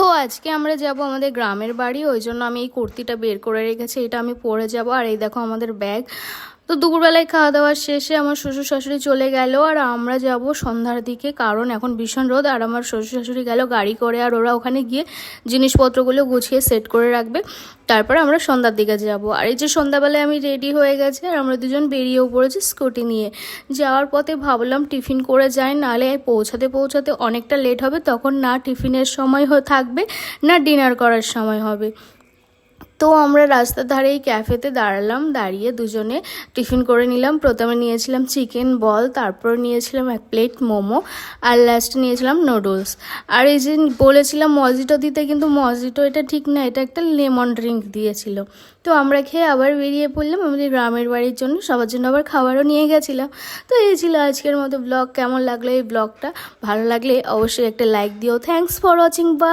তো আজকে আমরা যাব আমাদের গ্রামের বাড়ি, ওই জন্য আমি এই কুর্তিটা বের করে রেখেছি, এটা আমি পরে যাব। আর এই দেখো আমাদের ব্যাগ। তো দুপুরবেলায় খাওয়া দাওয়ার শেষে আমার শ্বশুর শাশুড়ি চলে গেল, আর আমরা যাব সন্ধ্যার দিকে, কারণ এখন ভীষণ রোদ। আর আমার শ্বশুর শাশুড়ি গেল গাড়ি করে, আর ওরা ওখানে গিয়ে জিনিসপত্রগুলো গুছিয়ে সেট করে রাখবে, তারপরে আমরা সন্ধ্যার দিকে যাব। আর এই যে সন্ধ্যাবেলায় আমি রেডি হয়ে গেছি, আর আমরা দুজন বেরিয়েও পড়েছি স্কুটি নিয়ে। যাওয়ার পথে ভাবলাম টিফিন করে যাই, নাহলে পৌঁছাতে পৌঁছাতে অনেকটা লেট হবে, তখন না টিফিনের সময় থাকবে না ডিনার করার সময় হবে। তো আমরা রাস্তার ধারে এই ক্যাফেতে দাঁড়ালাম, দাঁড়িয়ে দুজনে টিফিন করে নিলাম। প্রথমে নিয়েছিলাম চিকেন বল, তারপর নিয়েছিলাম এক প্লেট মোমো, আর লাস্টে নিয়েছিলাম নুডলস। আর এই যে বলেছিলাম মজিটো দিতে, কিন্তু মজিটো এটা ঠিক না, এটা একটা লেমন ড্রিঙ্ক দিয়েছিল। তো আমরা খেয়ে আবার বেরিয়ে পড়লাম আমাদের গ্রামের বাড়ির জন্য, সবার জন্য আবার খাবারও নিয়ে গেছিলাম। তো এই ছিল আজকের মতো ব্লগ। কেমন লাগলো এই ব্লগটা? ভালো লাগলে অবশ্যই একটা লাইক দিও। Thanks for watching. বা